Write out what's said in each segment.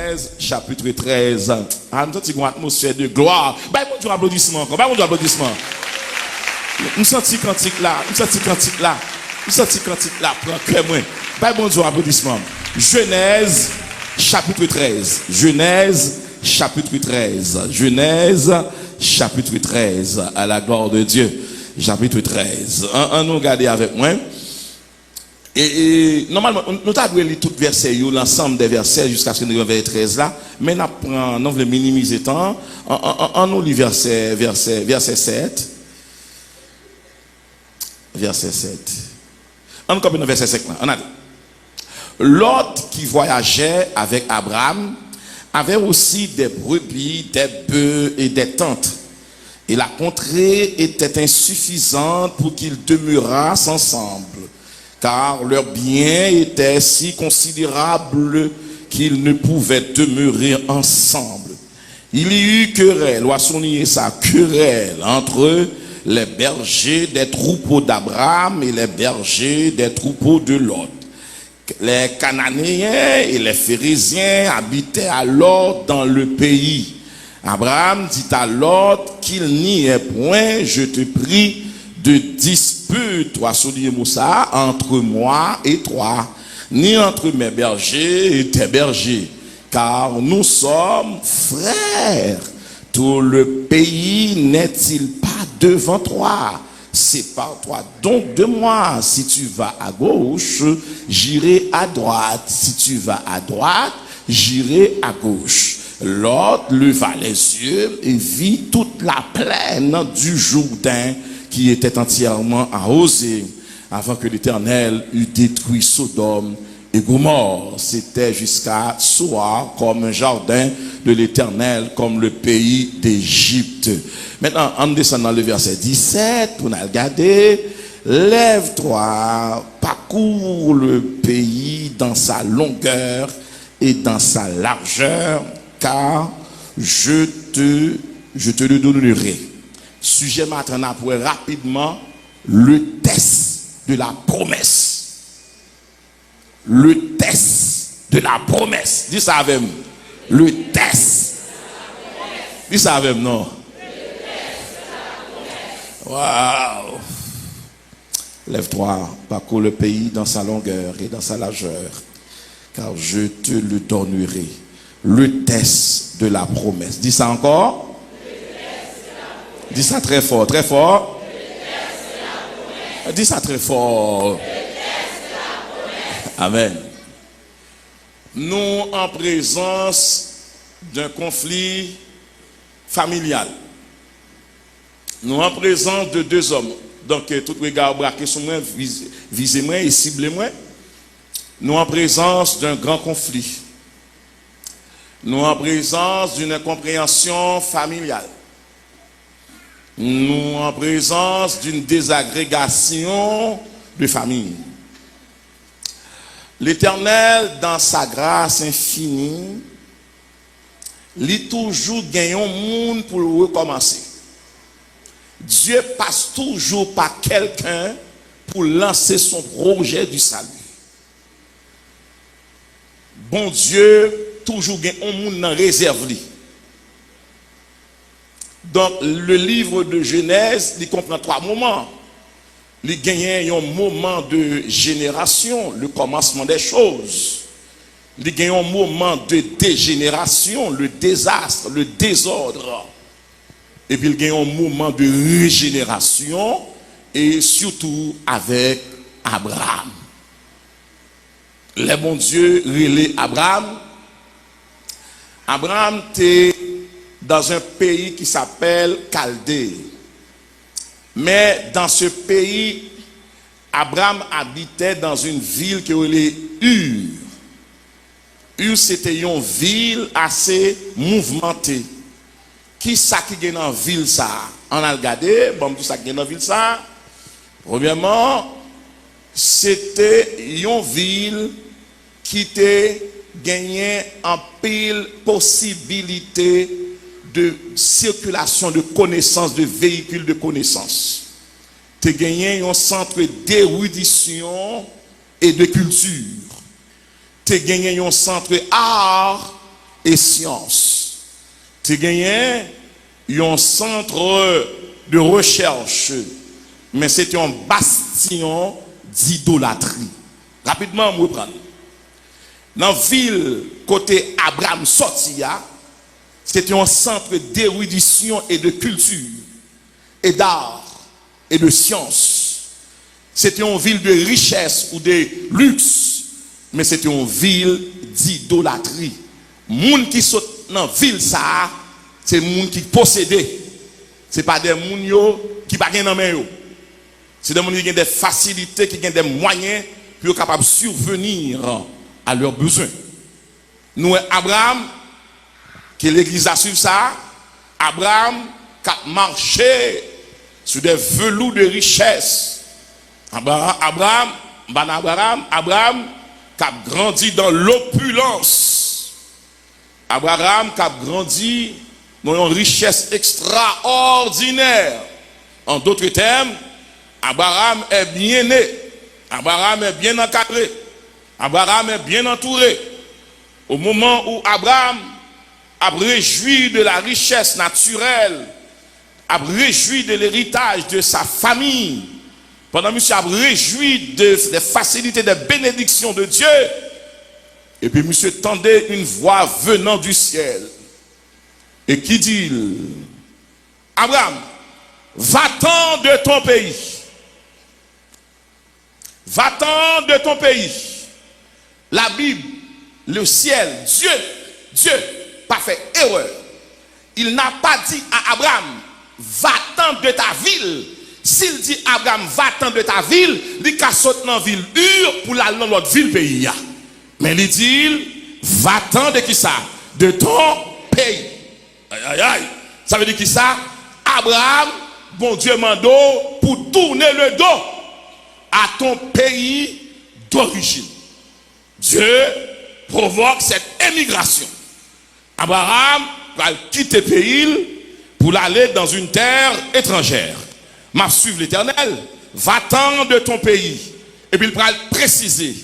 Genèse, chapitre 13. En tout cas, une atmosphère de gloire. Bah, bon Dieu, applaudissement encore. Bah, bon Dieu, applaudissement. Nous sentons cantique là. Nous sentons cantique là. Nous sentons cantique là. Prends cœur, moi. Bah, bon Dieu, applaudissement. Genèse, chapitre 13. Genèse, chapitre 13. Genèse, chapitre 13. À la gloire de Dieu. Chapitre 13. On nous regarde avec moi. Et normalement, nous avons lu tout verset, l'ensemble des versets jusqu'à ce que nous arrivions vers 13 là. Mais nous voulons minimiser le temps. On nous lit verset 7. Verset 7. On commence dans verset 5 là. On a dit. Lot qui voyageait avec Abraham avait aussi des brebis, des bœufs et des tentes. Et la contrée était insuffisante pour qu'ils demeurassent ensemble, car leurs biens étaient si considérables qu'ils ne pouvaient demeurer ensemble. Il y eut querelle, ou à souligner ça, querelle entre les bergers des troupeaux d'Abraham et les bergers des troupeaux de Lot. Les Cananéens et les Phérésiens habitaient alors dans le pays. Abraham dit à Lot qu'il n'y ait point, je te prie, de dispute, toi soulignez ça, entre moi et toi, ni entre mes bergers et tes bergers, car nous sommes frères. Tout le pays n'est-il pas devant toi? Sépare-toi donc de moi. Si tu vas à gauche, j'irai à droite. Si tu vas à droite, j'irai à gauche. Lot leva les yeux et vit toute la plaine du Jourdain qui était entièrement arrosée avant que l'Éternel eût détruit Sodome et Gomorrhe. C'était jusqu'à Soar comme un jardin de l'Éternel, comme le pays d'Égypte. Maintenant, en descendant le verset 17, on a regardé. Lève-toi, parcours le pays dans sa longueur et dans sa largeur, car je te le donnerai. Sujet maintenant pour rapidement le test de la promesse. Le test de la promesse. Dis ça avec moi. Le test. Dis ça avec moi, non? Waouh. Lève-toi, parcours le pays dans sa longueur et dans sa largeur, car je te le donnerai. Le test de la promesse. Dis ça encore. Dis ça très fort, très fort. Dis ça très fort. Amen. Nous en présence d'un conflit familial. Nous en présence de deux hommes. Donc, tout regard braqué sur moi, visez-moi et ciblez-moi. Nous en présence d'un grand conflit. Nous en présence d'une incompréhension familiale. Nous en présence d'une désagrégation de famille. L'Éternel, dans sa grâce infinie, lui toujours gagne un monde pour recommencer. Dieu passe toujours par quelqu'un pour lancer son projet du salut. Bon Dieu, toujours gagne un monde dans réserve. Donc, le livre de Genèse, il comprend trois moments. Il gagne un moment de génération, le commencement des choses. Il gagne un moment de dégénération, le désastre, le désordre. Et puis il gagne un moment de régénération, et surtout avec Abraham. Le bon Dieu relève Abraham. Abraham était dans un pays qui s'appelle Chaldée. Mais dans ce pays, Abraham habitait dans une ville qui s'appelait Ur. Ur, c'était une ville assez mouvementée. Qui ça qui est dans la ville ça? On a regardé, bon, tout ça qui est dans la ville ça. Premièrement, c'était une ville qui était gagné en pile possibilité de circulation de connaissances, de véhicules de connaissances. Tu as gagné un centre d'érudition et de culture. Tu as gagné un centre art et sciences. Tu gagné un centre de recherche, mais c'était un bastion d'idolâtrie. Rapidement, on reprend. Dans la ville, côté Abraham Sotia, c'était un centre d'érudition et de culture, et d'art, et de science. C'était une ville de richesse ou de luxe, mais c'était une ville d'idolâtrie. Les gens qui sont dans la ville, c'est les gens qui possédaient. Ce n'est pas des gens qui ne sont pas dans main. C'est des gens qui ont des facilités, qui ont des moyens pour être capables de survenir à leurs besoins. Nous, Abraham, qui l'église a suivi ça, Abraham qui a marché sur des velours de richesse. Abraham qui a grandi dans l'opulence. Abraham qui a grandi dans une richesse extraordinaire. En d'autres termes, Abraham est bien né. Abraham est bien encadré. Abraham est bien entouré. Au moment où Abraham a réjoui de la richesse naturelle, a réjoui de l'héritage de sa famille, pendant que monsieur a réjoui des facilités, des bénédictions de Dieu, et puis monsieur tendait une voix venant du ciel. Et qui dit, Abraham, va-t'en de ton pays. Va-t'en de ton pays. La Bible, le ciel, Dieu, pas fait erreur. Il n'a pas dit à Abraham, va-t'en de ta ville. S'il dit Abraham, va-t'en de ta ville, il a sauté dans la ville Ur pour aller dans l'autre ville pays. Mais il dit, va-t'en de qui ça? De ton pays. Aïe, aïe, aïe. Ça veut dire qui ça? Abraham, bon Dieu mando pour tourner le dos à ton pays d'origine. Dieu provoque cette émigration. Abraham va quitter le pays pour aller dans une terre étrangère. M'a suivre l'Éternel, va-t'en de ton pays. Et puis il va préciser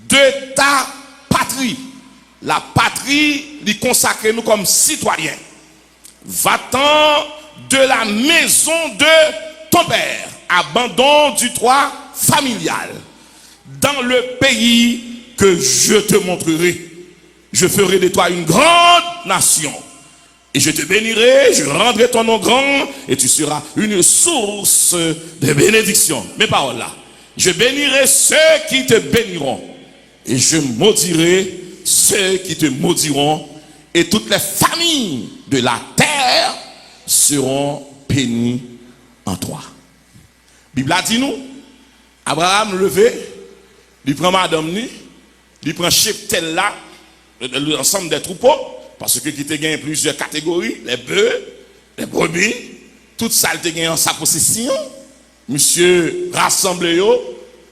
de ta patrie. La patrie lui consacre nous comme citoyens. Va-t'en de la maison de ton père. Abandon du toit familial. Dans le pays que je te montrerai. Je ferai de toi une grande nation. Et je te bénirai, je rendrai ton nom grand, et tu seras une source de bénédiction. Mes paroles là. Je bénirai ceux qui te béniront. Et je maudirai ceux qui te maudiront. Et toutes les familles de la terre seront bénies en toi. La Bible a dit nous, Abraham levé, il prend madame ni, il prend cheptel là, l'ensemble des troupeaux, parce que qui te gagne plusieurs catégories, les bœufs, les brebis, tout ça te gagne en sa possession. Monsieur rassemble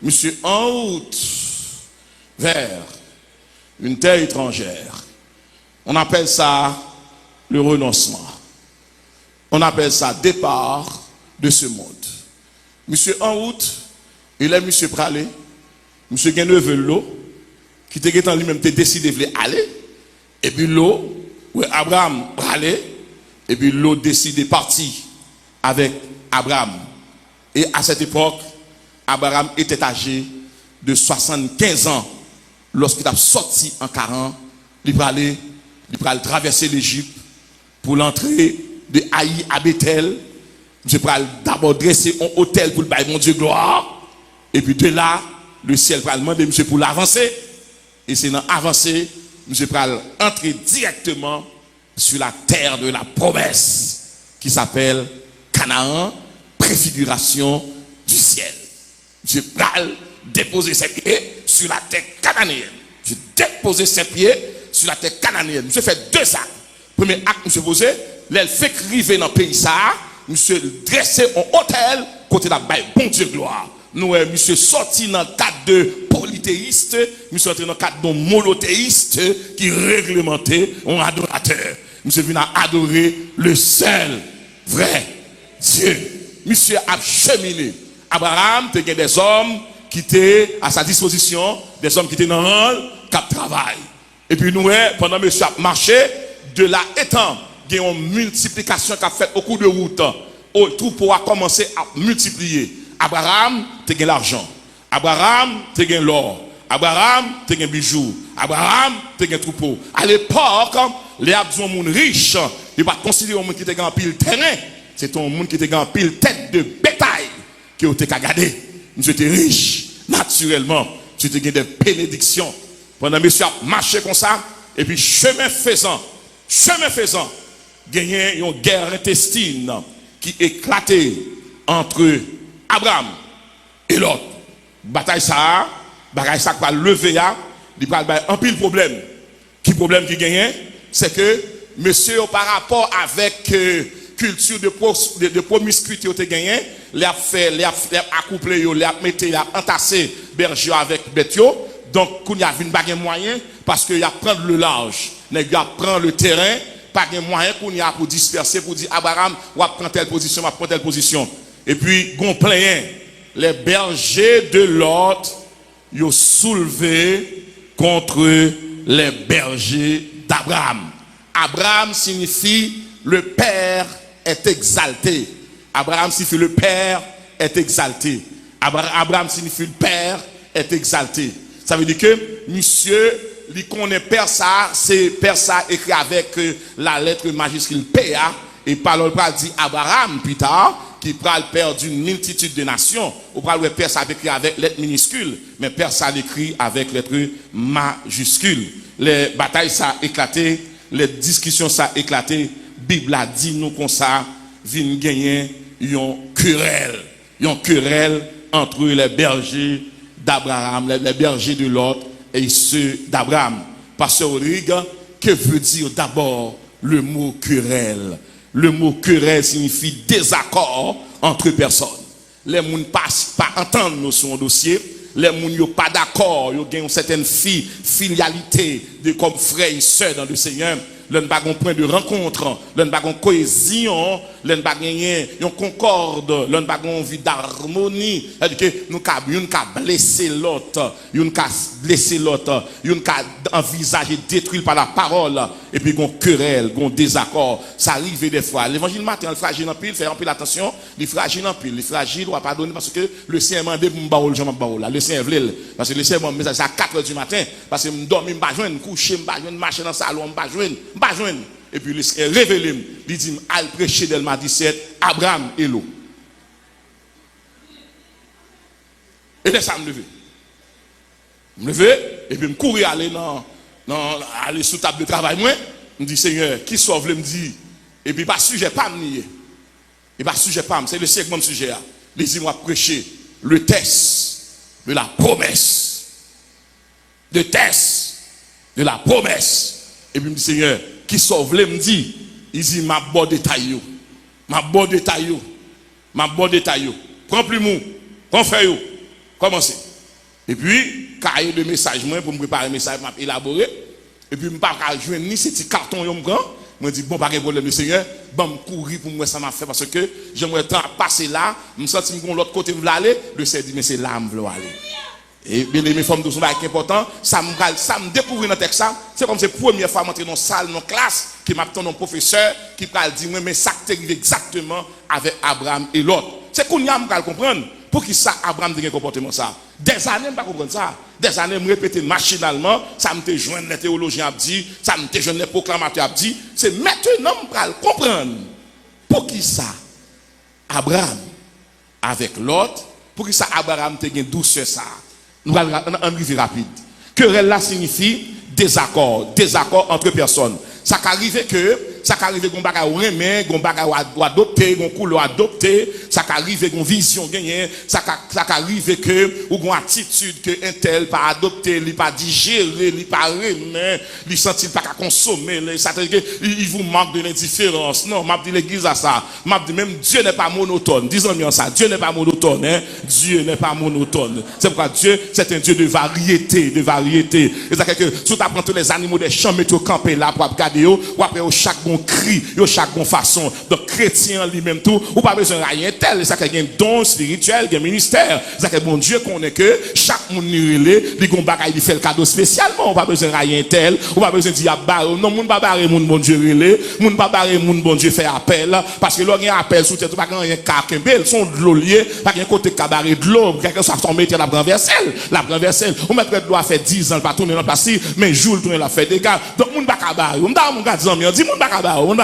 monsieur en route vers une terre étrangère. On appelle ça le renoncement. On appelle ça départ de ce monde. Monsieur en route, il est monsieur pralé, monsieur gagne veut l'eau, qui te gagne lui-même te décidé de aller, et puis l'eau, où Abraham pralé, et puis l'eau décide de partir avec Abraham. Et à cette époque, Abraham était âgé de 75 ans. Lorsqu'il a sorti en 40, il va aller traverser l'Égypte pour l'entrée de Haï à Bethel. Je vais d'abord dresser un hôtel pour le bail mon Dieu gloire. Et puis de là, le ciel va demander monsieur pour l'avancer. Et c'est dans avancer, monsieur va entrer directement sur la terre de la promesse qui s'appelle Canaan, préfiguration du ciel. Je vais déposer ses pieds sur la terre cananéenne. Je déposer ses pieds sur la terre cananéenne. Je fais deux actes. Premier acte, monsieur posé, elle fait criver dans le pays ça, monsieur dressé un hôtel côté la baille, bon Dieu gloire. Nous, monsieur sorti dans le cadre de polythéiste, monsieur entré dans le cadre d'un monothéiste qui réglementait un adorateur. Monsieur venu adorer le seul vrai Dieu. Monsieur a cheminé. Abraham, il y a des hommes qui étaient à sa disposition, des hommes qui étaient dans le cap de travail. Et puis nous, pendant que monsieur a marché, de là étant, il y a une multiplication qui a fait au cours de route. Le troupeau a commencé à multiplier. Abraham, tu as l'argent. Abraham, tu as l'or. Abraham, tu as bijoux. Abraham, tu as troupeau. À l'époque, les gens riches, ils ne pas considérer un monde qui était en pile terrain. C'est un monde qui était en pile tête de bétail qui était gardé. Nous étions riches, naturellement. Tu as des bénédictions. Pendant que monsieur a marché comme ça, et puis chemin faisant, gagné une guerre intestine qui éclatait entre Abraham et l'autre. Bataille ça va lever, il va avoir un pile problème. Qui problème qui gagne? C'est que monsieur, par rapport avec culture de promiscuité, il a gagné, il a accouplé, il a mis, il a entassé berger avec bête. Donc, il y a une bague moyen parce qu'il y a prendre le large, il y a prendre le terrain, pas de moyen pour disperser, pour dire Abraham, on va prendre telle position, on va prendre telle position. Et puis, gon plein, les bergers de Lot, ils ont soulevé contre les bergers d'Abraham. Abraham signifie le Père est exalté. Abraham signifie le Père est exalté. Abraham signifie le Père est exalté. Ça veut dire que monsieur, il connaît Père ça, c'est Père ça écrit avec la lettre majuscule PA, et par le dit Abraham plus tard, qui prend le Père d'une multitude de nations. Ou par le Père ça écrit avec lettre minuscule, mais Père ça l'écrit avec lettre majuscule. Les batailles ça éclaté, les discussions ça éclaté, Bible a dit nous comme ça, vient gagner une querelle entre les bergers d'Abraham, les bergers de Lot et ceux d'Abraham. Pasteur Rodrigue, que veut dire d'abord le mot querelle? Le mot querelle signifie désaccord entre personnes. Les gens ne passent pas entendre nous sur un dossier. Les gens ne sont pas d'accord. Ils ont une certaine filialité de comme frères et sœurs dans le Seigneur. Ils n'ont pas un point de rencontre. Ils n'ont pas une cohésion. Ils n'ont pas une concorde. Ils n'ont pas une vie d'harmonie. C'est-à-dire que nous avons blessé l'autre. Nous avons blessé l'autre. Nous avons envisagé détruire par la parole. Et puis, nous avons querelle, nous avons désaccord. Ça arrive des fois. L'évangile matin, le fragile en pile, fait en pile attention. Les fragiles en pile. Les fragiles, on va pas donner parce que le Seigneur m'a dit pour me baoul, le Seigneur veut. Parce que le Seigneur m'a message à 4 h du matin. Parce que je dors, je ne vais pas coucher, je ne vais pas marcher dans le salon, je ne vais pas joindre. Et puis, il s'est révélé. Il dit, al prêcher Delma 17, Abraham et l'eau. Et là, ça me lever. Je me lever, et puis je courir aller aller sous table de travail. Moi, je me dis, Seigneur, qui sauve, me dit, et puis pas sujet, pas me nier. Et pas sujet, pas me, c'est le segment de sujet. Les dit, moi, prêcher le test de la promesse. Le test de la promesse. Et puis, je me dis, Seigneur, qui sauve, me dit, il dit, ma bonne détail. Prends plus mou, prends feuille, commencez. Et puis, cahier de message, moi, pour me préparer un message, je vais élaborer. Et puis, je ne vais pas jouer ni ces petits cartons, je me dis, bon, pas de problème, Seigneur, bon, me courir pour moi, ça m'a fait, parce que j'aimerais tant passer là, je me sens que l'autre côté, je veux aller, le Seigneur dit, mais c'est là, je veux aller. Et bien aimé, forme de son bail important, ça me découvre dans le texte, c'est comme c'est la première fois que je dans une salle, dans une classe, qui m'a un professeur, qui m'a dit, mais ça arrive exactement avec Abraham et l'autre. C'est qu'on y a à comprendre. Pour qui ça, Abraham a un comportement ça? Des années, je ne pas comprendre ça. Des années, je me répéter machinalement, ça me te joindre les théologiens dit, ça me te joindre les proclamateurs dit. C'est maintenant que je comprendre. Pour qui ça, Abraham, avec l'autre, pour qui ça, Abraham te une douceur ça? Nous allons arriver rapide. Querelle là signifie désaccord entre personnes. Ça arrive qu'on baga ou remet, qu'on baga ou adopter, qu'on coule ou adopter, ça arrive qu'on vision gagner, ça arrive que ou qu'on attitude que un tel pas adopter, il pas digérer, il pas remet, il sentit pas qu'à consommer, ça veut dire il vous manque de l'indifférence. Non, m'a dit l'église à ça. M'a dit même Dieu n'est pas monotone. Disons-nous ça, Dieu n'est pas monotone, hein. Dieu n'est pas monotone. C'est pourquoi Dieu, c'est un Dieu de variété, Et ça fait que si tu apprends tous les animaux des champs, mettez au campé là pour regarder ou après chaque bon cri, yo chaque bon façon. Donc chrétien lui-même tout, ou pas besoin de rien tel, ça qu'il y a un don spirituel, un ministère. Ça que bon Dieu connaît que chaque monde relé, li gon bagay il fait le cadeau spécialement, ou pas besoin de rien tel, ou pas besoin de dire non moun pas barrer moun bon Dieu relé, moun pas barrer moun bon Dieu fait appel parce que là il y a appel sous tête pas rien kakembel, son de l'eau lié, pas rien côté cabaret de l'eau, quelque soit son métier la renverselle, ou mettre doit faire 10 ans pas tourner dans passé, mais jour tourner la fait des gars. Donc moun pas cabaret, on da mon gars dit dit moun pas cabaret, on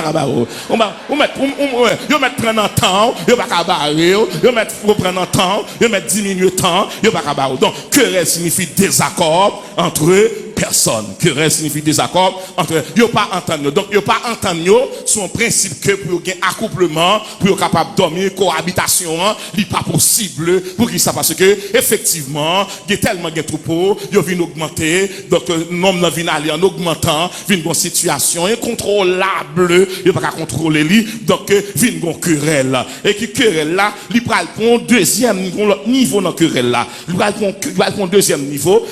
mettre prendre un temps, yo pas cabaret, yo mettre prendre un temps, yo mettre diminuer temps, yo pas cabaret. Donc querelle signifie désaccord entre personne. Querelle signifie désaccord entre yo pas entendre. Donc yo pas entendre son principe que pour un accouplement, pour capable dormir cohabitation, n'est pas possible pour qui ça parce que effectivement, il y a tellement de troupeaux, yo vient augmenter, donc nombre vient aller en augmentant, vient une situation incontrôlable, yo pas contrôler lui, donc vient une querelle et qui querelle là, il pral pour deuxième niveau dans querelle là. Il pral pour deuxième niveau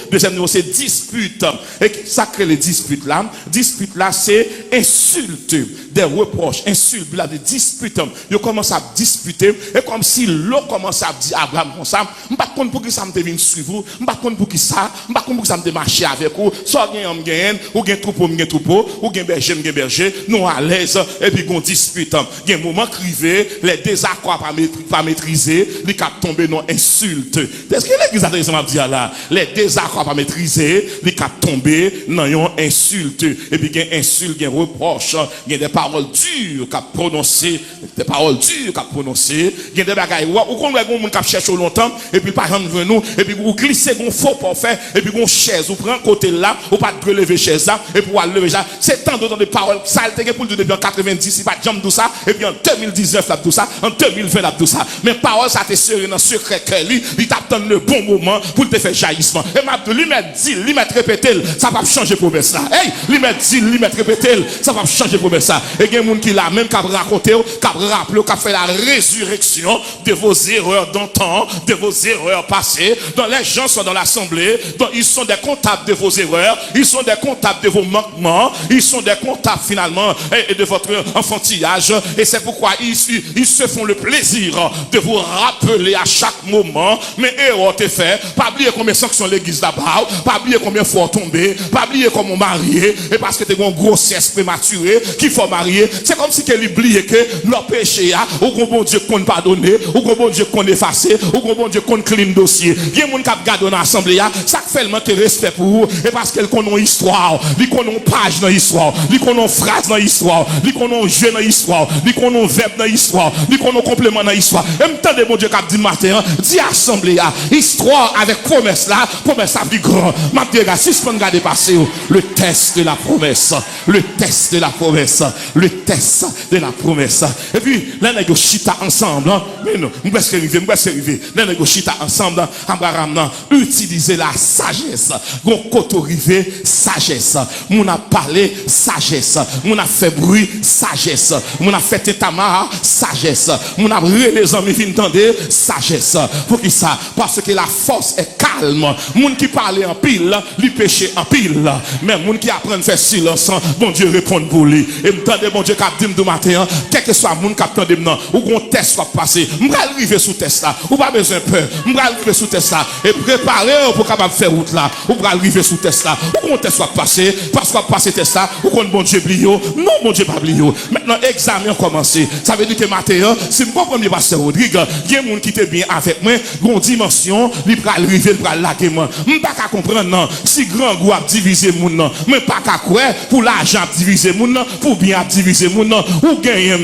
c'est dispute. Et ça crée les disputes là. Dispute là, c'est insulte, des reproches, insulte, là, des disputes. Ils commencent à disputer. Et comme si l'eau commence à dire Abraham comme ça, je ne sais pas pour qui ça me vient suivre vous, je ne sais pas pour qui ça, je ne sais pas pour qui ça me marcher avec vous. Soit il y a un gain, ou il y a un troupeau, ou il y a un berger, nous à l'aise, et puis on dispute. Il y a un moment crivé, les désaccords pas maîtriser, les cap tomber dans insulte. Est-ce que l'église a dit dire là, les désaccords pas maîtriser, les cap tomber dans une insulte. Et puis il y a insulte, il y a reproche, il y a des paroles dures qu'a prononcé, des paroles dures qu'a prononcé, il y a des bagailles ou qu'on va monde qui cherche longtemps et puis par exemple nous et puis vous glissez un faux pour faire et puis une chaise vous prend côté là ou pas de lever chaise là et pour lever ça c'est tant d'autres de paroles ça a pour depuis en 90 il pas jambe tout ça et puis en 2019 là tout ça en 2020 là tout ça mais parole ça te serré dans secret que lui il t'attend le bon moment pour te faire jaillissement et m'a lui mettre dit lui mettre répéter ça va changer promesse là hey lui mettre dit lui mettre répéter ça va changer promesse là et il y a monde qui là même qui raconter qui rappeler qui fait la résurrection de vos erreurs d'antan, de vos erreurs passées. Dans les gens sont dans l'assemblée, donc ils sont des comptables de vos erreurs, ils sont des comptables de vos manquements, ils sont des comptables finalement et de votre enfantillage. Et c'est pourquoi ils se font le plaisir de vous rappeler à chaque moment, mais erreur t'es fait, pas oublier combien de sanctions l'église d'abord, pas oublier combien de fois tomber, pas oublier comment marier, et parce que t'es une grossesse prématurée qu'il faut marier. C'est comme si qu'elle oubliait que leur péché a, ou qu'on bon Dieu qu'on pardonner, ou qu'on bon Dieu qu'on effacer, ou qu'on bon Dieu qu'on clean dossier. Il y a des gens qui gardent dans l'assemblée, ça fait le manque de respect pour vous, et parce qu'elles connaissent une histoire, ils connaissent page dans l'histoire, ils connaissent phrase dans l'histoire, ils connaissent jeu dans l'histoire, ils connaissent verbe dans l'histoire, ils connaissent complément dans l'histoire. Et même temps de bon Dieu qui a dit matin, dit assemblée, histoire avec promesse là, promesse à plus grand. Maintenant, si je peux regarder passer le test de la promesse, le test de la promesse, le test de la promesse. Et puis, là, nous chita ensemble, mais non, nous allons arriver, là, nous chita ensemble, Abraham, utiliser la sagesse, gon koto rive, sagesse, mon a parlé, sagesse, mon a fait bruit, sagesse, mon a fait étamar, sagesse, mon a brûlé les hommes, ils entendre, sagesse. Pour qui ça? Parce que la force est calme. Moun qui parle en pile, lui péché en pile. Mais moun qui apprend à faire silence, bon Dieu répond pour lui. Et m'tendez, bon Dieu, qui dit de matin, quel que soit moun qui attend de maintenant, ou qu'on test soit passé, m'bral arriver sous test là, ou pas besoin de peur, m'bral arriver sous test là, et préparer pour capable faire route là, ou m'bral arriver sous test là, ou qu'on test soit passé, parce qu'on passe test là, ou qu'on bon Dieu blio, non bon Dieu pas blio. Maintenant, examen commencé. Ça veut dire que matin, si je comprends bien pasteur Rodrigue, il y a moun qui était bien avec moi, gon dimension, il pral arriver, il pral laguer moi. M'pas qu'à comprendre non, si grand groupe a divisé moun non, mais pas qu'à quoi pour l'argent diviser moun non, pour bien diviser moun non, ou gagner,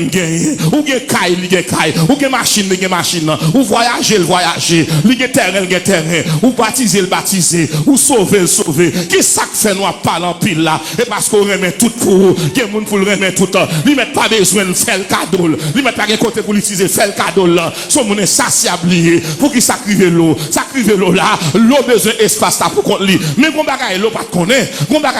ou gagne caille, ou gagne machine, ou voyager, li gagne terrain, ou baptiser, ou sauver. Qui ça fait nous parler en pile là? Et parce qu'on remet tout pour vous, il y a moun pour le remettre tout, li met pas besoin de faire le cadeau, li met pas côté pour l'utiliser, faire le cadeau là, son moun est saciablié, pour qu'il sacrive l'eau là, l'eau besoin espace là pour qu'on lit. Mais bon bagay l'eau pas connaît, on va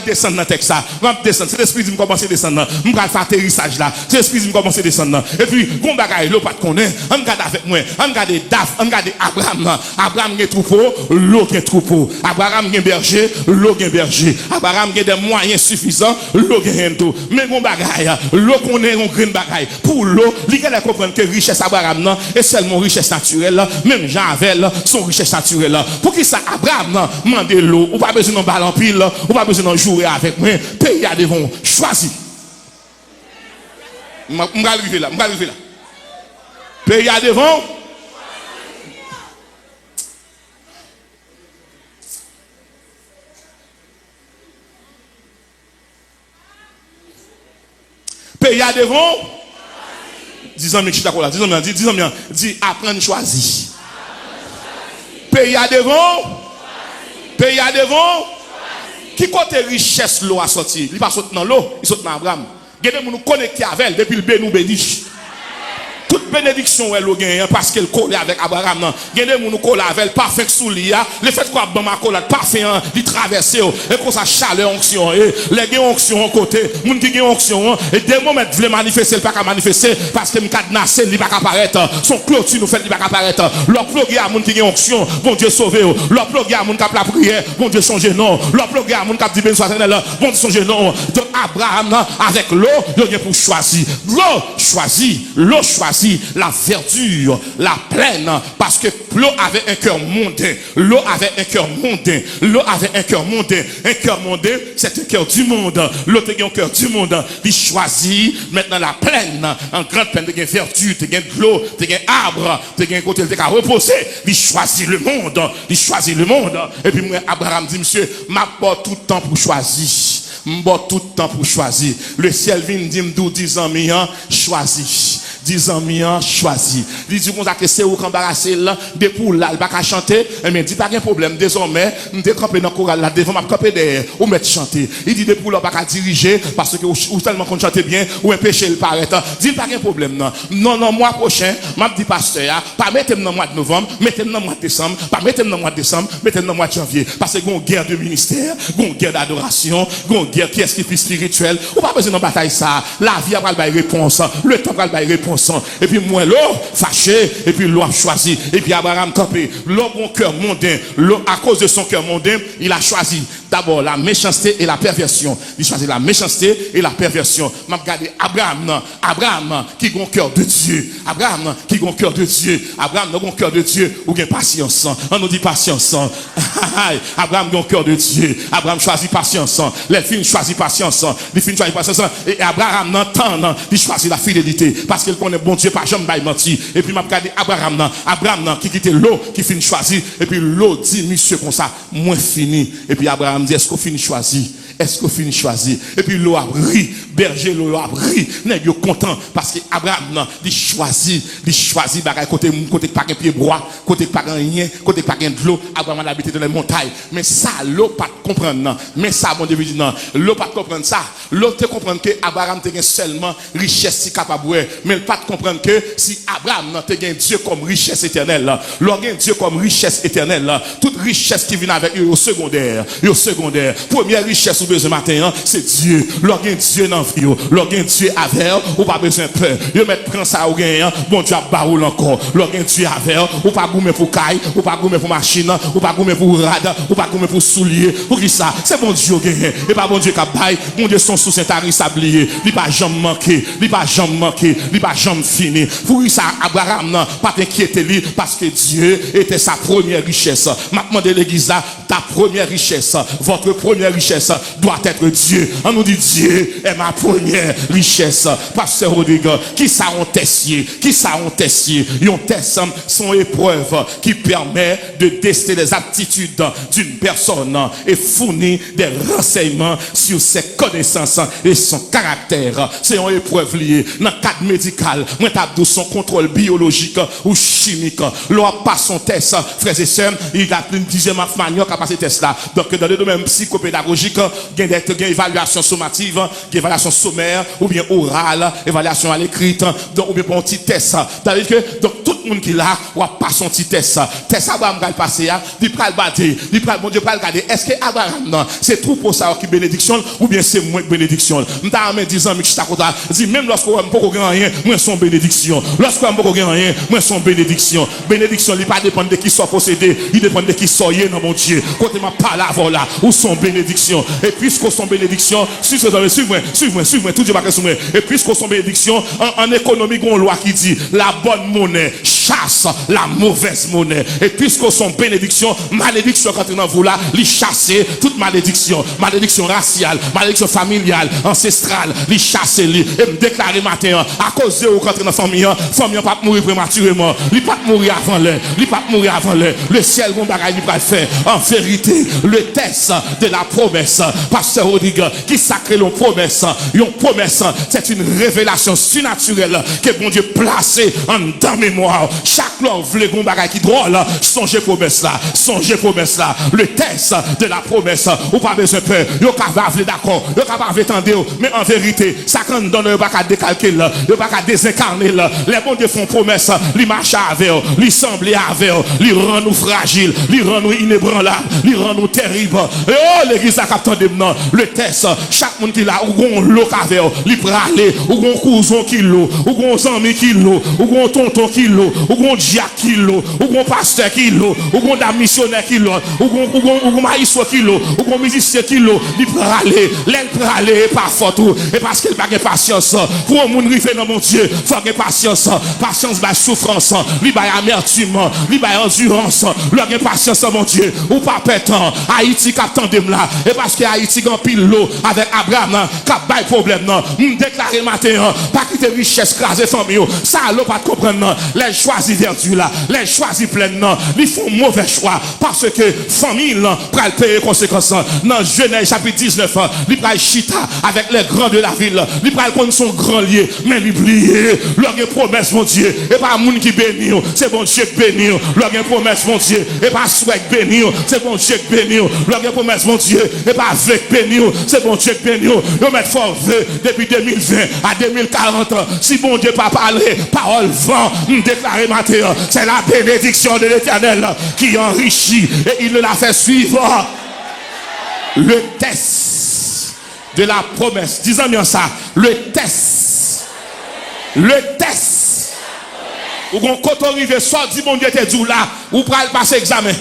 descendre dans texte ça, on va descendre, c'est l'esprit dit me commence à descendre, je vais faire atterrissage là, c'est esprit me commence à descendre. Et puis, bon bagage, l'eau pas de connaître, on regarde avec moi, on regarde Daf, on regarde Abraham, Abraham a troupeau, l'eau a troupeau, Abraham a berger, l'eau a berger, Abraham a des moyens suffisants, l'eau a tout. Mais bon bagage, l'eau connaît un grand bagage. Pour l'eau, il faut comprendre que richesse Abraham est seulement richesse naturelle, même Jean avec son richesse naturelle. Pour qui ça, Abraham demande l'eau, ou pas besoin d'en baller en pile, ou pas besoin d'en jouer avec moi, pays à devant, choisi. Je vais arriver là, Pays à devant. Pays à devant. Dis-en, dis apprendre choisir. Pays à devant. Pays à devant. Qui côté richesse l'eau a sorti? Il pas sorti dans l'eau, il saute dans Abraham. Gardez nous connecter avec elle depuis le bénou béni. Toute bénédiction elle gagne parce qu'elle colle avec Abraham. Gardez nous coller avec elle parfait sous lia. Le fait quoi bon ma colle parfait il traverser et comme ça chaleur onction et les gain onction côté, moun qui gain onction et des moments veut manifester, il pas manifester parce que me cadenasser, il pas apparaître. Son clôture nous fait il pas apparaître. Leur plugé à moun qui gain onction, bon Dieu sauver. Leur plugé à moun qui la prière, bon Dieu changer non. Leur plugé à moun qui dit béni soit éternel, bon Dieu changer non. Donc Abraham avec l'eau, il pour choisir. L'eau choisit la verdure, la plaine, parce que l'eau avait un cœur mondain. L'eau avait un cœur mondain. L'eau avait un cœur mondain. Un cœur mondain, c'est un cœur du monde. L'eau est un cœur du monde. Il choisit maintenant la plaine. En grande plaine, il y a verdure, il y a de l'eau, il y a arbre, il y a un côté qui a reposé. Il choisit le monde. Il choisit le monde. Et puis moi, Abraham dit, monsieur, m'a pas tout le temps pour choisir. M'a tout le temps pour choisir. Le ciel vient dire, 10 ans, choisis. 10 ans, choisi. Il dit, que c'est où qu'embarrasser là, des poules là, il va pas chanter, mais il dit, pas de problème, désormais, je vais camper dans le choral là, devant, je camper derrière, ou mettre chanter. Il dit, des poules là, pas diriger, parce que, ou tellement qu'on chante bien, ou un péché le paraît. Il dit, pas de problème, non, mois prochain, je dis, pasteur, pas mettre dans le mois de novembre, mettez dans le mois de décembre, pas mettre dans le mois de décembre, mettez dans le mois de janvier. Parce que, il y a une guerre de ministère, il y a une guerre d'adoration, il y a une guerre qui est plus spirituelle, ou pas besoin de bataille ça. La vie a pas de réponse, le temps a pas de réponse. Et puis moi l'eau fâché et puis l'eau a choisi et puis Abraham campé l'eau mon cœur mondain l'eau à cause de son cœur mondain il a choisi d'abord la méchanceté et la perversion. Il choisit la méchanceté et la perversion. M'a regardé Abraham qui a un cœur de Dieu. Abraham qui a un cœur de Dieu. Abraham a un cœur de Dieu ou bien patience. On nous dit patience. Abraham a un cœur de Dieu. Abraham choisit patience. Les filles choisissent patience. Les filles choisissent patience. Et Abraham n'entend, il choisit la fidélité parce qu'il connaît bon Dieu pas jamais menti. Et puis m'a regardé Abraham qui quitte l'eau qui finit choisir et puis l'eau dit monsieur comme ça moins fini et puis Abraham dit est-ce qu'on finit choisir? Est-ce qu'on finit choisir? Et puis l'eau a ri, berger l'eau a ri, n'est-ce content parce que Abraham il choisit côté pas un pied bois, côté pas rien, côté pas de l'eau. Abraham a habité dans les montagnes, mais ça l'eau pas comprendre, mais ça mon Dieu dit non, l'eau pas comprendre ça, l'eau te comprendre que Abraham te seulement richesse si capable, mais pas comprendre que si Abraham te gagne Dieu comme richesse éternelle, l'on gagne Dieu comme richesse éternelle, toute richesse qui vient avec eux au secondaire, première richesse ou besoin matin, c'est Dieu. L'organe Dieu dans vie, l'organe Dieu avec, ou pas besoin de peur. Yo mettre prend ça ou gagne, bon Dieu a baroul encore. L'organe Dieu avec, ou pas goumer pour caille, ou pas goumer pour machine, ou pas goumer pour rade, ou pas goumer pour soulier. Pour qui ça? C'est bon Dieu gagne. Et pas bon Dieu qui bail, bon Dieu son sous sablier. Il pas jamais manqué, il pas jamais fini. Pour qui ça Abraham non, pas t'inquiéter lui parce que Dieu était sa première richesse. Maintenant de l'église ta première richesse, votre première richesse doit être Dieu. On nous dit Dieu est ma première richesse. Pasteur Rodrigue, qui ça on testier? Un test son épreuve qui permet de tester les aptitudes d'une personne et fournir des renseignements sur ses connaissances et son caractère. C'est une épreuve liée dans le cadre médical. Moi t'as son contrôle biologique ou chimique. L'on passe son test, frères et sœurs, il a une dixième manière à passer test là. Donc dans le domaine psychopédagogique, il y a une évaluation sommative, une évaluation sommaire, ou bien orale, évaluation à l'écrit, ou bien un petit test. C'est-à-dire que donc, toute le monde qui là, ou a pas son petit test. Test Abraham va passer, il va le battre, bon Dieu va regarder. Est-ce que Abraham, non, c'est trop pour ça qui bénédiction, ou bien c'est moins bénédiction? M'ta amène 10 ans, mais je t'accorde, dit même lorsqu'on n'a pas rien, moi son bénédiction. Lorsqu'on n'a pas rien, moi son bénédiction. Bénédiction, il pas dépendre de qui soit possédé, il dépend de qui soit dans mon Dieu. Quand il m'a parlé avant là, où son bénédiction. Et puisqu'on son bénédiction, suivez-moi, tout Dieu va suivre. Et puisqu'on son bénédiction, en économie, on loi qui dit la bonne monnaie chasse la mauvaise monnaie. Et puisqu'on son bénédiction, malédiction quand on vous là, il chasse toute malédiction, malédiction raciale, malédiction familiale, ancestrale, il chasse, et me déclarer matin, à cause de vous quand on est famille, famille pas mourir prématurément, il pas mourir avant l'heure, il pas mourir avant l'heure. Le ciel, mon bagage, il va faire. En vérité, le test de la promesse, Pasteur Rodrigue, qui sacré l'on promesse, une promesse, c'est une révélation surnaturelle que bon Dieu placé en dans mémoire. Chaque loi voulait qu'on bagaille qui drôle, songez promesse là, le test de la promesse, ou pas besoin de peur, yo capable d'accord, yo capable attendre, mais en vérité, ça quand donne pas qu'à décalquer là, yo pas qu'à désincarner là. Les bons Dieu font promesse, li marche avec, li semble avec, li rend nous fragiles, li rend nous inébranlables, li rend nous terribles. Oh l'église a capté maintenant le test, chaque monde qui là ou gon l'eau avec, li pralé, ou gon cousin qui l'eau, ou gon ami qui l'eau, ou gon tonton qui l'eau, ou gon diacre qui l'eau, ou gon pasteur qui l'eau, ou gon dame missionnaire qui l'eau, ou gon maïso qui l'eau, ou gon musicien qui l'eau, li pralé, l'aile pralé par faute et parce qu'il pas de patience pour un monde rivé dans mon Dieu, faut que patience, patience ba souffrance, li ba amertume, li ba endurance, li patience mon Dieu, ou pas pétant, Haïti qui attendem là, et parce que Haïti grand pile l'eau avec Abraham qui a pas problème non, me déclarer matin, pas quitter richesse craser famille, ça l'eau pas comprendre, les choisis vertu là, les choisis pleine non, ils font mauvais choix parce que famille là pral payer conséquences. Dans Genèse chapitre 19, il pral chita avec les grands de la ville, il pral prendre son grand lieu, mais il oublié, leur promesse mon Dieu, et pas monde qui bénit, c'est bon Dieu qui bénit, leur promesse mon Dieu, et pas souhait béni, c'est bon Dieu qui bénit, leur promesse mon Dieu, et pas avec béni, c'est bon Dieu qui bénit. Nous mettons fort depuis 2020 à 2040, si bon Dieu pas parlé, parole vent, nous déclarer matin, c'est la bénédiction de l'Éternel qui enrichit et il l'a fait suivre le test de la promesse. Disons bien ça, le test. Ou quand on arrive, soit dit bon Dieu t'es dit là, ou pral passer examen.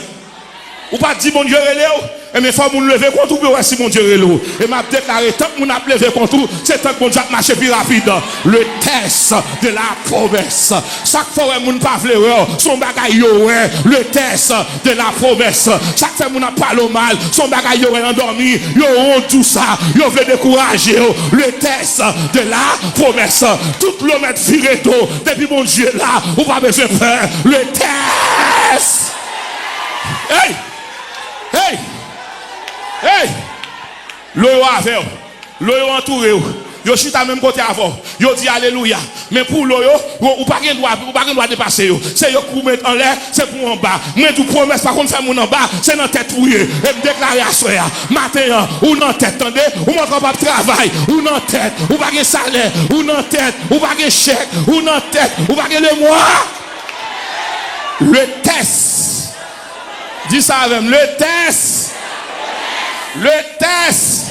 Ou pas dit bon Dieu relève, et mes femmes nous lever contre vous, si mon Dieu relève. Et m'a déclaré, tant que nous avons levé contre vous, c'est tant que mon Dieu a marché plus rapide. Le test de la promesse. Chaque fois que nous pas fleur, son bagaille le test de la promesse. Chaque fois que nous n'a pas le mal, son bagaille endormi, yo tout ça, yo veut décourager le test de la promesse. Tout le mettre viré d'eau, depuis mon Dieu là, ou pas besoin de faire le test. Hey! Hey! Hey! L'eau avec, l'eau entouré, yo chita même côté avant, yo dit alléluia. Mais pour l'eau, ou pas de droit dépasser yo. C'est yo pour mettre en l'air, c'est pour en bas. Mais tout promesse par contre faire mon en bas, c'est dans tête ouillé. Et me déclarer à soi matin ou dans tête, attendez, ou mon capable travail, ou dans tête, ou pas de salaire, ou dans tête, ou pas de chèque, ou dans tête, ou pas de le mois. Le test. Dis ça avec le test. Le test.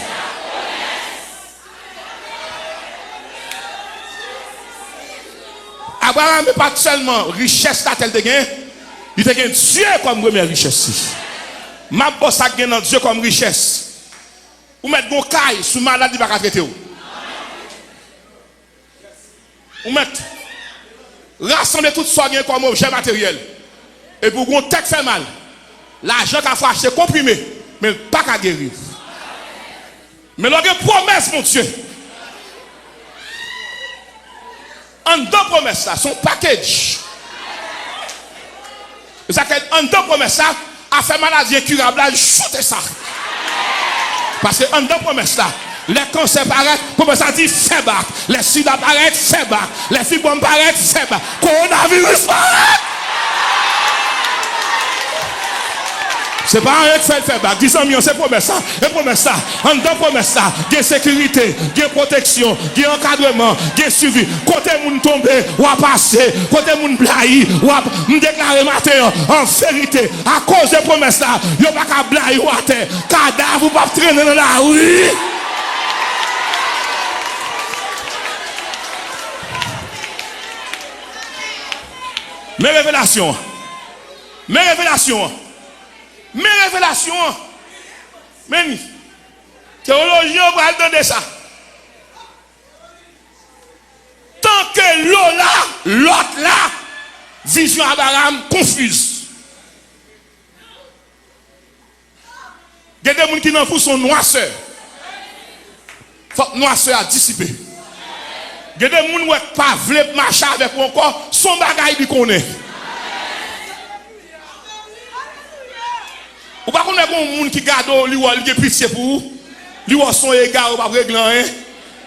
Abraham n'est pas seulement richesse là tel de gain, il a Dieu comme première richesse. Ma bosse a gagné Dieu comme richesse. Ou mettre bon caille sous maladie pas traiter ou. Ou mettre rassembler tout ça comme objet matériel. Et pour qu'on tête fait mal. L'argent qu'a fait acheter comprimé, mais pas qu'à guérir. Mais l'on a promesse mon Dieu. En deux promesses là, son package. C'est-à-dire en deux promesses là, a fait maladie incurable là, chute ça. Parce que en deux promesses là, les cancers paraissent, comme ça dit, faibles. Les sida paraissent faibles. Les fibromes paraissent faibles. Coronavirus paraît. C'est pas un qui fait bac. 10 ans, c'est promesse ça. Et promesse ça. En dedans promesse ça. Il y a sécurité, il y a protection, il y a encadrement, il y a suivi. Côté moun tombé, ou à passer. Côté moun blahi, ou à me déclarer matin en vérité. À cause de promesse là, il n'y a pas qu'à blahi ou à terre. Cadavre ou pas traîner dans la rue. Mes révélations. Mes révélations. Mes révélations. Mais théologiens vont entendre ça. Tant que l'eau là, l'autre là, vision Abraham confuse. Il y a des gens qui n'en font son noisseur. Faut que noisseur a dissipé. Il y a des gens qui ne pas veulent marcher avec moi encore, son bagage qui connaît. Ou pas qu'on ait un monde qui garde lui ou qui est pitié pour vous, lui ou son égard ou pas régler rien,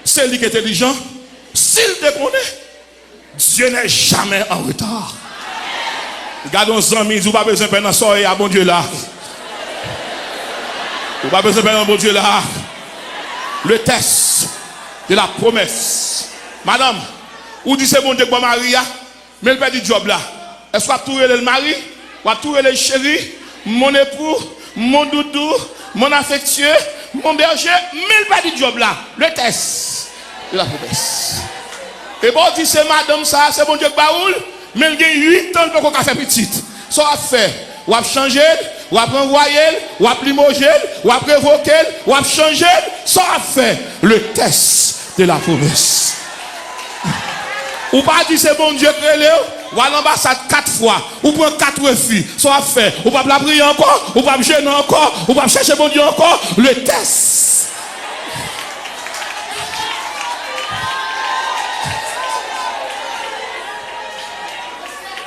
c'est lui qui est intelligent. S'il te connaît, Dieu n'est jamais en retard. Regardez nos amis, vous n'avez pas besoin de faire un soirée à bon Dieu là. Vous n'avez pas besoin de faire un bon Dieu là. Le test de la promesse. Madame, vous dites c'est bon Dieu pour Maria, mais elle perd du job là. Est-ce qu'on va tout le mari, ou va tout le chéri, mon époux, mon doudou, mon affectueux, mon berger, mais elle perd du job là. Le test de la promesse. Et bon, dit c'est madame ça, c'est bon Dieu que baoul, mais il y a 8 ans pour qu'on fasse petite. Ça va faire, ou va changer, ou va renvoyer, ou va limoger, ou va révoquer, ou va changer, ça va faire le test de la promesse. Ou pas dire c'est bon Dieu créé, ou à l'ambassade 4 fois, ou prend 4 refus, ça va faire, ou pas la prier encore, ou pas me gêner encore, ou pas chercher bon Dieu encore, le test.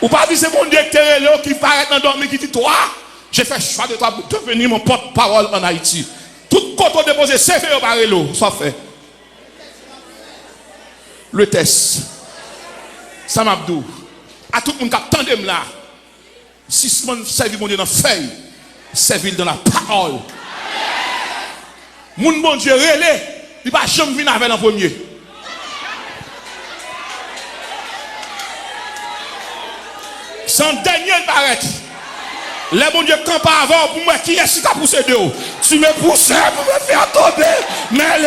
Ou pas dire c'est bon Dieu qui paraît dans dormir, qui dit toi, j'ai fait choix de toi pour devenir mon porte-parole en Haïti. Tout côté déposé, c'est fait au barrelo, ça fait. Le test. Sam Abdou, à tout le monde qui attendait là, si ce monde servit mon Dieu dans la feuille, servir dans la parole. Mon bon Dieu relais, il va jamais venir avec en premier. Sans Daniel paraît. Les bon Dieu camp avant pour moi qui est qui t'a poussé de haut. Tu me poussais pour me faire tomber. Mais